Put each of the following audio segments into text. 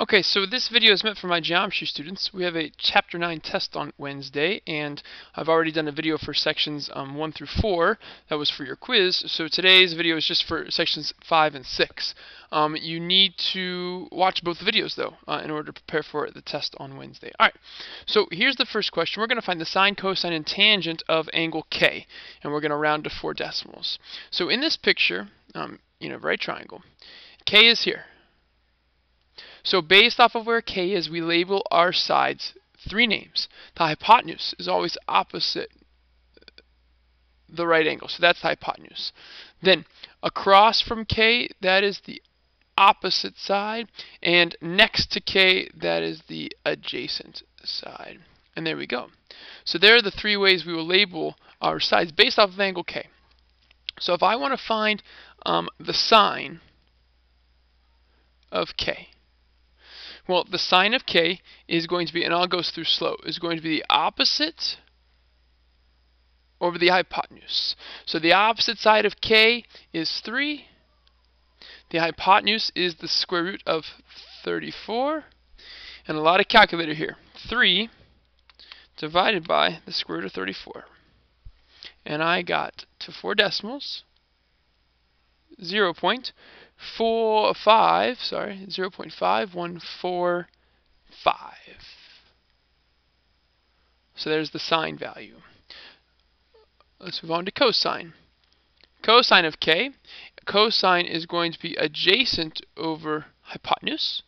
Okay, so this video is meant for my geometry students. We have a Chapter 9 test on Wednesday, and I've already done a video for sections 1 through 4. That was for your quiz. So today's video is just for sections 5 and 6. You need to watch both videos, though, in order to prepare for the test on Wednesday. All right, so here's the first question. We're going to find the sine, cosine, and tangent of angle K, and we're going to round to 4 decimals. So in this picture, right triangle, K is here. So based off of where K is, we label our sides 3 names. The hypotenuse is always opposite the right angle, so that's the hypotenuse. Then across from K, that is the opposite side, and next to K, that is the adjacent side. And there we go. So there are the 3 ways we will label our sides based off of angle K. So if I want to find the sine of K, well, the sine of K is going to be, and I'll go through slow, is going to be the opposite over the hypotenuse. So the opposite side of K is 3. The hypotenuse is the square root of 34. And a lot of calculator here. 3 divided by the square root of 34. And I got to 4 decimals, 0.515. So there's the sine value. Let's move on to cosine. Cosine of K. Cosine is going to be adjacent over hypotenuse.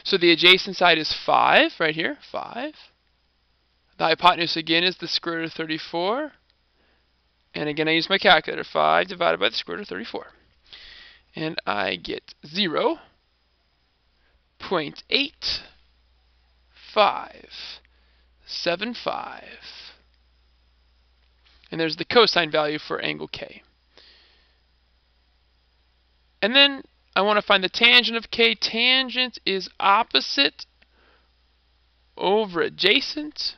So the adjacent side is 5, right here, 5. The hypotenuse again is the square root of 34. And again I use my calculator, 5 divided by the square root of 34. And I get 0.8575. And there's the cosine value for angle K. And then I want to find the tangent of K. Tangent is opposite over adjacent.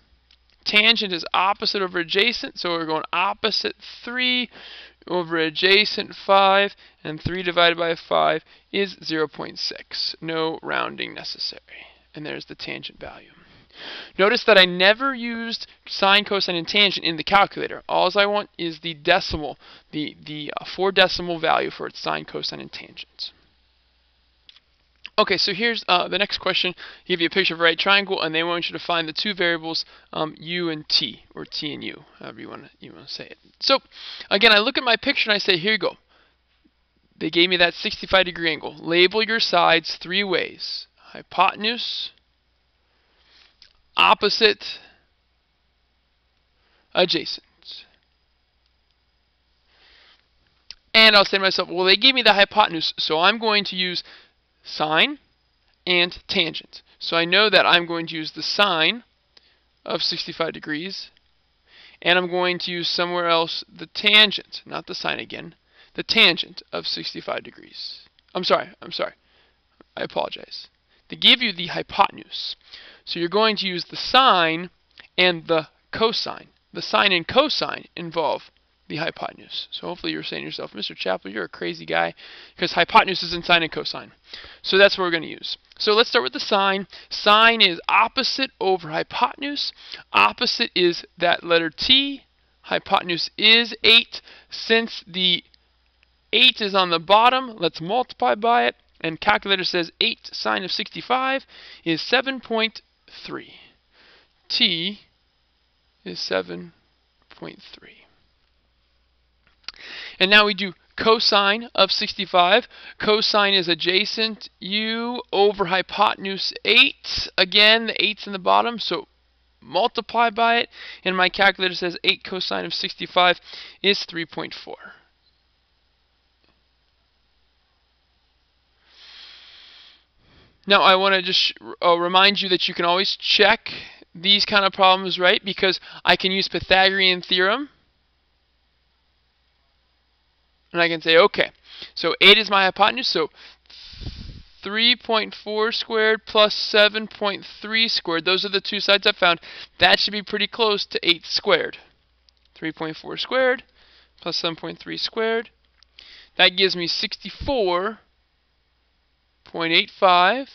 Tangent is opposite over adjacent, so we're going opposite 3 over adjacent 5, and 3 divided by 5 is 0.6. No rounding necessary. And there's the tangent value. Notice that I never used sine, cosine, and tangent in the calculator. All I want is the decimal, the 4 decimal value for its sine, cosine, and tangent. Okay, so here's the next question. They give you a picture of a right triangle, and they want you to find the 2 variables u and t, or t and u, however you want to say it. So again, I look at my picture and I say, here you go. They gave me that 65-degree angle. Label your sides 3 ways: hypotenuse, opposite, adjacent. And I'll say to myself, well, they gave me the hypotenuse, so I'm going to use sine and tangent. So I know that I'm going to use the sine of 65 degrees, and I'm going to use somewhere else the tangent, not the sine again, the tangent of 65 degrees. I'm sorry. I apologize. They give you the hypotenuse. So you're going to use the sine and the cosine. The sine and cosine involve the hypotenuse. So hopefully you're saying to yourself, Mr. Chappell, you're a crazy guy, because hypotenuse is in sine and cosine. So that's what we're going to use. So let's start with the sine. Sine is opposite over hypotenuse. Opposite is that letter T. Hypotenuse is 8. Since the 8 is on the bottom, let's multiply by it. And calculator says 8 sine of 65 is 7.3. T is 7.3. And now we do cosine of 65. Cosine is adjacent u over hypotenuse 8. Again, the 8's in the bottom, so multiply by it. And my calculator says 8 cosine of 65 is 3.4. Now I want to just remind you that you can always check these kind of problems, right? Because I can use Pythagorean theorem. And I can say, okay, so 8 is my hypotenuse, so 3.4 squared plus 7.3 squared. Those are the 2 sides I found. That should be pretty close to 8 squared. 3.4 squared plus 7.3 squared. That gives me 64.85.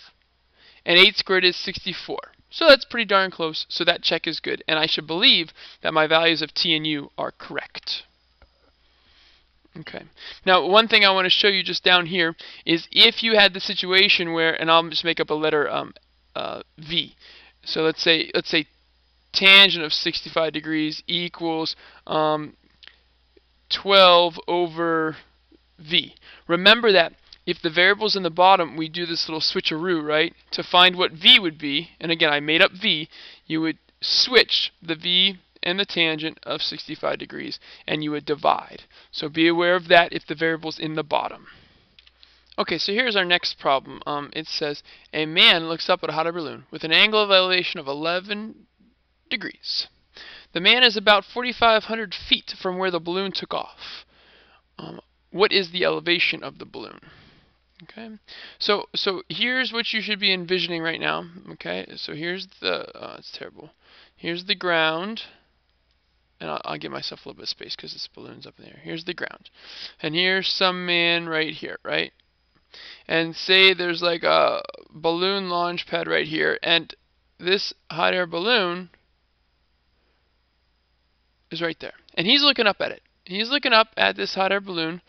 and 8 squared is 64. So that's pretty darn close, so that check is good, and I should believe that my values of t and u are correct. Okay. Now, one thing I want to show you just down here is if you had the situation where, and I'll just make up a letter v. So let's say tangent of 65 degrees equals 12 over v. Remember that if the variable's in the bottom, we do this little switcheroo, right? To find what v would be, and again, I made up v, you would switch the v and the tangent of 65 degrees, and you would divide. So be aware of that if the variable's in the bottom. Okay, so here's our next problem. It says, a man looks up at a hot air balloon with an angle of elevation of 11 degrees. The man is about 4,500 feet from where the balloon took off. What is the elevation of the balloon? Okay, so here's what you should be envisioning right now. Okay, so here's the, it's terrible. Here's the ground, and I'll give myself a little bit of space because this balloon's up in there. Here's the ground, and here's some man right here, right? And say there's like a balloon launch pad right here, and this hot air balloon is right there, and he's looking up at it. He's looking up at this hot air balloon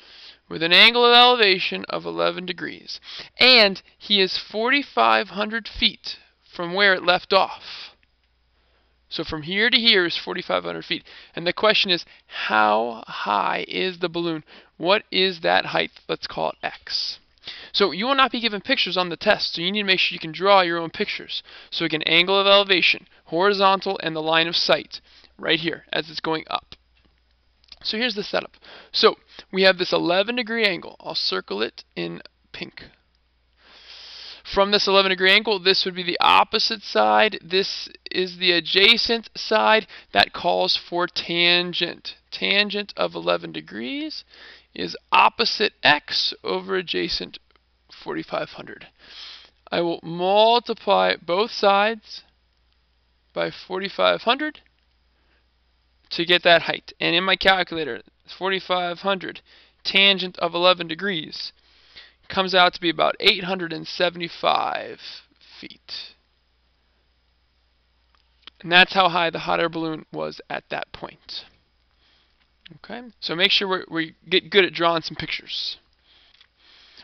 with an angle of elevation of 11 degrees. And he is 4,500 feet from where it left off. So from here to here is 4,500 feet. And the question is, how high is the balloon? What is that height? Let's call it x. So you will not be given pictures on the test, so you need to make sure you can draw your own pictures. So again, angle of elevation, horizontal, and the line of sight right here as it's going up. So here's the setup. So we have this 11-degree angle. I'll circle it in pink. From this 11-degree angle, this would be the opposite side. This is the adjacent side. That calls for tangent. Tangent of 11 degrees is opposite x over adjacent 4,500. I will multiply both sides by 4,500 to get that height. And in my calculator, 4,500 tangent of 11 degrees comes out to be about 875 feet. And that's how high the hot air balloon was at that point. Okay, so make sure we get good at drawing some pictures.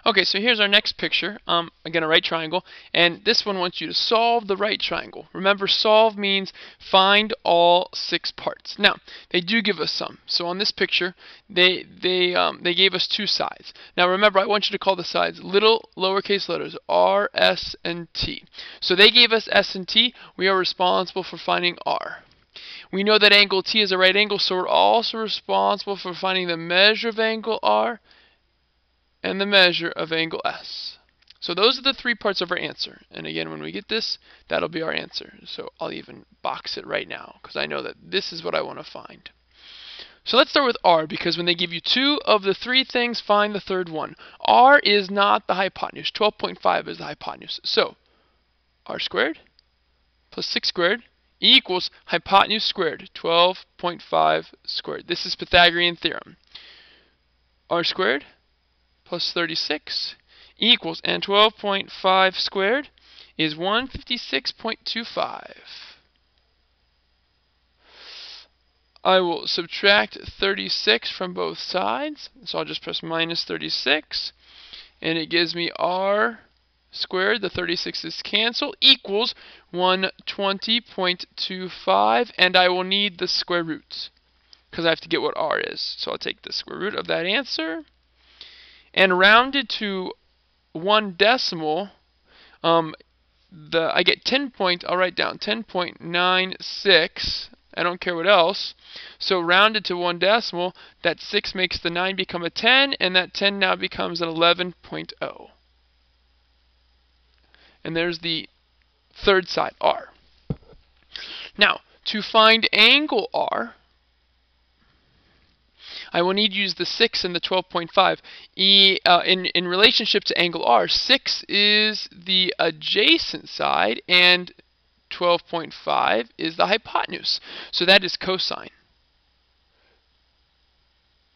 Okay, so here's our next picture. Again, a right triangle, and this one wants you to solve the right triangle. Remember, solve means find all 6 parts. Now, they do give us some. So on this picture, they gave us 2 sides. Now remember, I want you to call the sides little lowercase letters R, S, and T. So they gave us S and T. We are responsible for finding R. We know that angle T is a right angle, so we're also responsible for finding the measure of angle R and the measure of angle S. So those are the 3 parts of our answer. And again, when we get this, that'll be our answer. So I'll even box it right now because I know that this is what I want to find. So let's start with R, because when they give you 2 of the 3 things, find the third one. R is not the hypotenuse. 12.5 is the hypotenuse. So R squared plus 6 squared equals hypotenuse squared, 12.5 squared. This is Pythagorean theorem. R squared plus 36 equals, and 12.5 squared is 156.25. I will subtract 36 from both sides, so I'll just press minus 36, and it gives me R squared, the 36's cancel, equals 120.25, and I will need the square root because I have to get what R is. So I'll take the square root of that answer, and rounded to 1 decimal, I get 10 point, I'll write down 10.96, I don't care what else. So rounded to 1 decimal, that 6 makes the 9 become a 10, and that 10 now becomes an 11.0. And there's the third side, R. Now, to find angle R, I will need to use the 6 and the 12.5. In relationship to angle R, 6 is the adjacent side, and 12.5 is the hypotenuse. So that is cosine.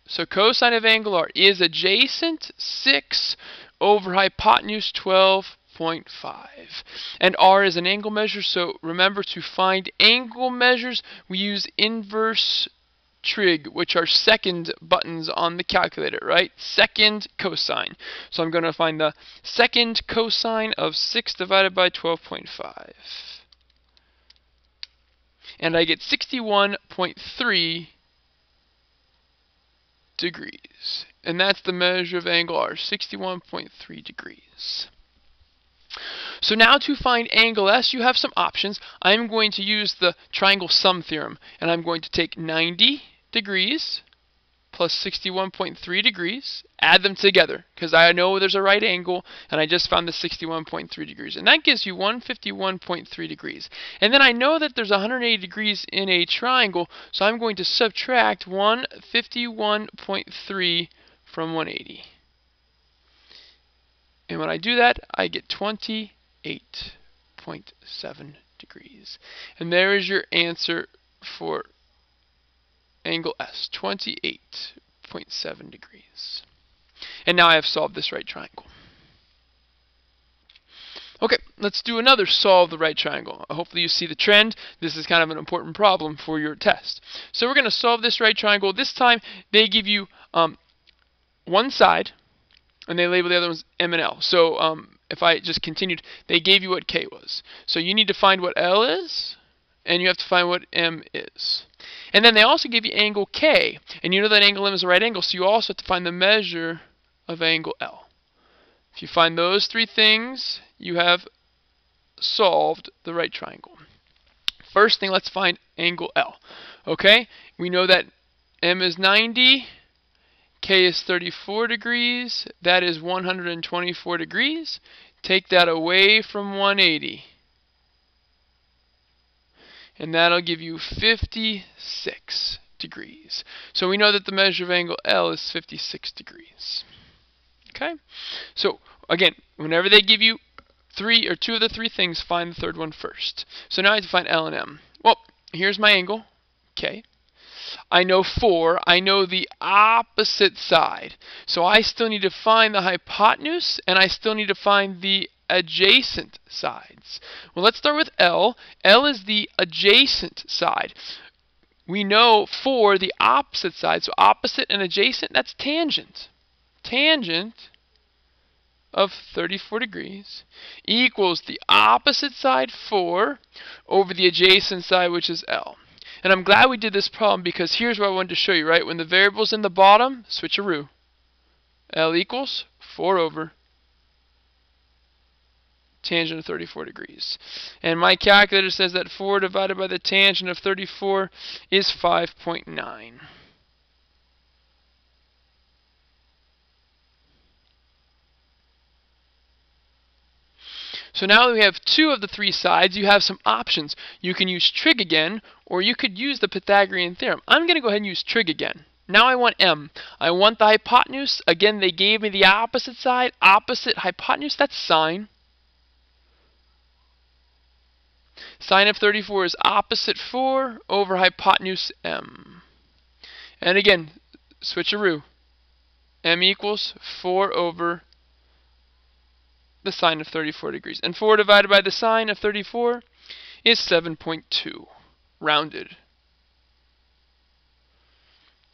So cosine of angle R is adjacent 6 over hypotenuse 12.5. 12.5. And R is an angle measure, so remember to find angle measures, we use inverse trig, which are second buttons on the calculator, right? Second cosine. So I'm going to find the second cosine of 6 divided by 12.5. And I get 61.3 degrees. And that's the measure of angle R, 61.3 degrees. So now to find angle S, you have some options. I'm going to use the triangle sum theorem, and I'm going to take 90 degrees plus 61.3 degrees, add them together, because I know there's a right angle, and I just found the 61.3 degrees. And that gives you 151.3 degrees. And then I know that there's 180 degrees in a triangle, so I'm going to subtract 151.3 from 180. And when I do that, I get 28.7 degrees. And there is your answer for angle S, 28.7 degrees. And now I have solved this right triangle. Okay, let's do another solve the right triangle. Hopefully you see the trend. This is kind of an important problem for your test. So we're going to solve this right triangle. This time they give you one side, and they label the other ones M and L. So if I just continued, they gave you what K was. So you need to find what L is, and you have to find what M is. And then they also give you angle K, and you know that angle M is a right angle, so you also have to find the measure of angle L. If you find those three things, you have solved the right triangle. First thing, let's find angle L. Okay, we know that M is 90, K is 34 degrees, that is 124 degrees. Take that away from 180. And that'll give you 56 degrees. So we know that the measure of angle L is 56 degrees. Okay? So again, whenever they give you three or two of the three things, find the third one first. So now I have to find L and M. Well, here's my angle, K. I know 4. I know the opposite side. So I still need to find the hypotenuse, and I still need to find the adjacent sides. Well, let's start with L. L is the adjacent side. We know 4, the opposite side. So opposite and adjacent, that's tangent. Tangent of 34 degrees equals the opposite side, 4, over the adjacent side, which is L. And I'm glad we did this problem, because here's what I wanted to show you, right? When the variable's in the bottom, switcheroo. L equals 4 over tangent of 34 degrees. And my calculator says that 4 divided by the tangent of 34 is 5.9. So now that we have 2 of the 3 sides, you have some options. You can use trig again, or you could use the Pythagorean theorem. I'm going to go ahead and use trig again. Now I want M. I want the hypotenuse. Again, they gave me the opposite side. Opposite hypotenuse, that's sine. Sine of 34 is opposite 4 over hypotenuse M. And again, switcheroo. M equals 4 over the sine of 34 degrees. And 4 divided by the sine of 34 is 7.2, rounded.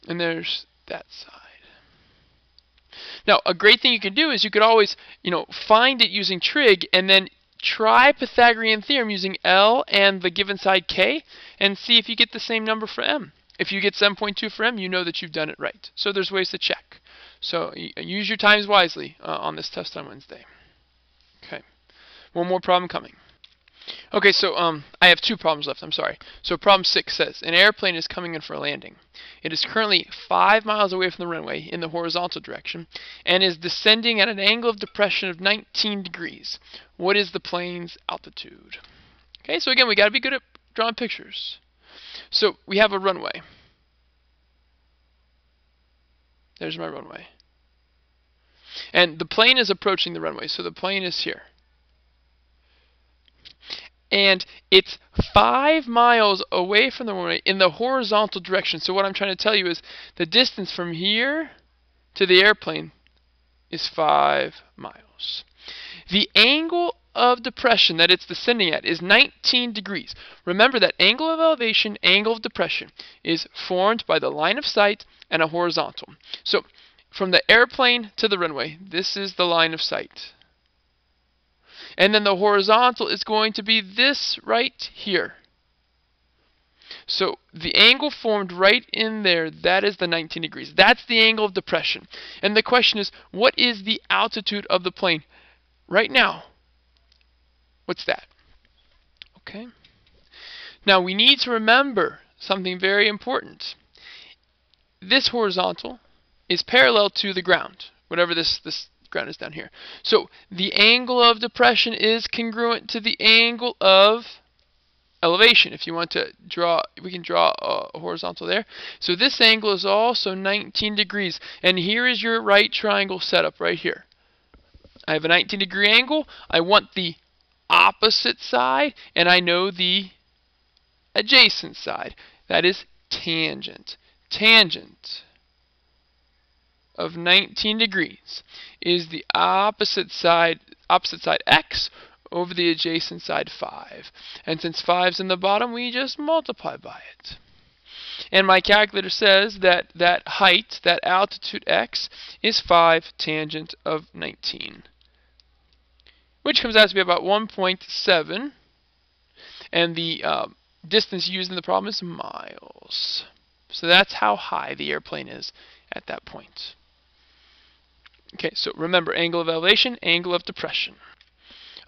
And there's that side. Now, a great thing you can do is you could always, find it using trig, and then try Pythagorean theorem using L and the given side K, and see if you get the same number for M. If you get 7.2 for M, you know that you've done it right. So there's ways to check. So use your times wisely on this test on Wednesday. Okay, one more problem coming. Okay, so I have 2 problems left, I'm sorry. So problem 6 says, an airplane is coming in for a landing. It is currently 5 miles away from the runway in the horizontal direction and is descending at an angle of depression of 19 degrees. What is the plane's altitude? Okay, so again, we got to be good at drawing pictures. So we have a runway. There's my runway. And the plane is approaching the runway, so the plane is here. And it's 5 miles away from the runway in the horizontal direction. So what I'm trying to tell you is the distance from here to the airplane is 5 miles. the angle of depression that it's descending at is 19 degrees. Remember that angle of elevation, angle of depression is formed by the line of sight and a horizontal. So from the airplane to the runway, this is the line of sight. And then the horizontal is going to be this right here. So the angle formed right in there, that is the 19 degrees. That's the angle of depression. And the question is, what is the altitude of the plane right now? What's that? Okay. Now we need to remember something very important. This horizontal is parallel to the ground, whatever this ground is down here. So the angle of depression is congruent to the angle of elevation. If you want to draw, we can draw a horizontal there. So this angle is also 19 degrees. And here is your right triangle setup right here. I have a 19-degree angle. I want the opposite side, and I know the adjacent side. That is tangent. Tangent of 19 degrees is the opposite side x over the adjacent side 5. And since 5's in the bottom, we just multiply by it. And my calculator says that that height, that altitude x, is 5 tangent of 19. Which comes out to be about 1.7. And the distance used in the problem is miles. So that's how high the airplane is at that point. Okay, so remember, angle of elevation, angle of depression.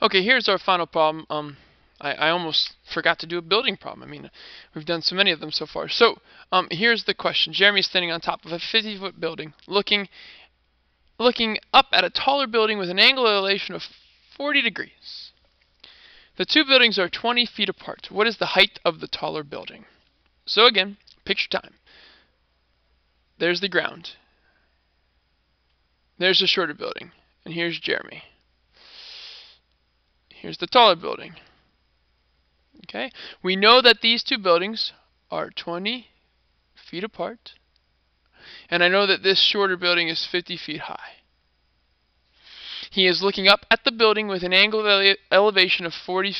Okay, here's our final problem. I almost forgot to do a building problem. I mean, we've done so many of them so far. So here's the question. Jeremy's standing on top of a 50-foot building, looking up at a taller building with an angle of elevation of 40 degrees. The two buildings are 20 feet apart. What is the height of the taller building? So again, picture time. There's the ground. There's the shorter building. And here's Jeremy. Here's the taller building. Okay? We know that these two buildings are 20 feet apart. And I know that this shorter building is 50 feet high. He is looking up at the building with an angle of elevation of 40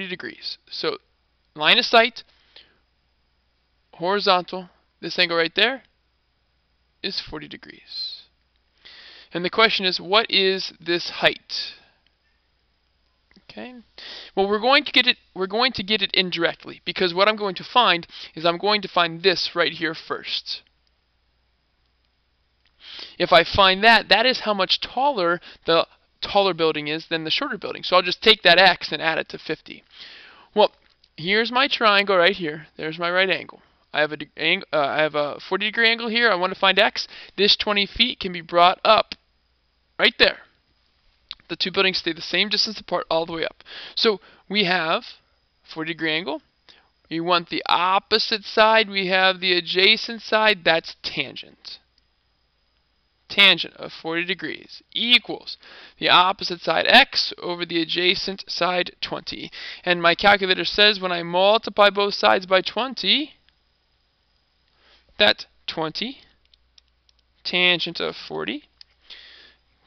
degrees. So, line of sight, horizontal, this angle right there is 40 degrees. And the question is, what is this height? Okay. Well, we're going to get it indirectly, because what I'm going to find is I'm going to find this right here first. If I find that, that is how much taller the taller building is than the shorter building. So I'll just take that x and add it to 50. Well, here's my triangle right here. There's my right angle. I have a 40-degree angle here. I want to find x. This 20 feet can be brought up right there. The two buildings stay the same distance apart all the way up. So we have 40-degree angle. We want the opposite side. We have the adjacent side. That's tangent. Tangent of 40 degrees equals the opposite side x over the adjacent side 20. And my calculator says when I multiply both sides by 20, that 20 tangent of 40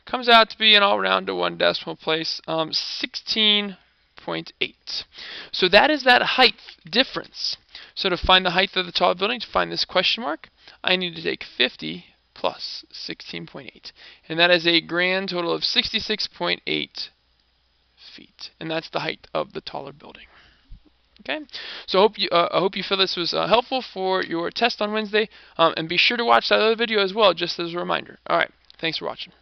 comes out to be, and I'll round to one decimal place, 16.8. So that is that height difference. So to find the height of the tall building, to find this question mark, I need to take 50 plus 16.8. And that is a grand total of 66.8 feet. And that's the height of the taller building. Okay, so I hope you feel this was helpful for your test on Wednesday. And be sure to watch that other video as well, just as a reminder. All right, thanks for watching.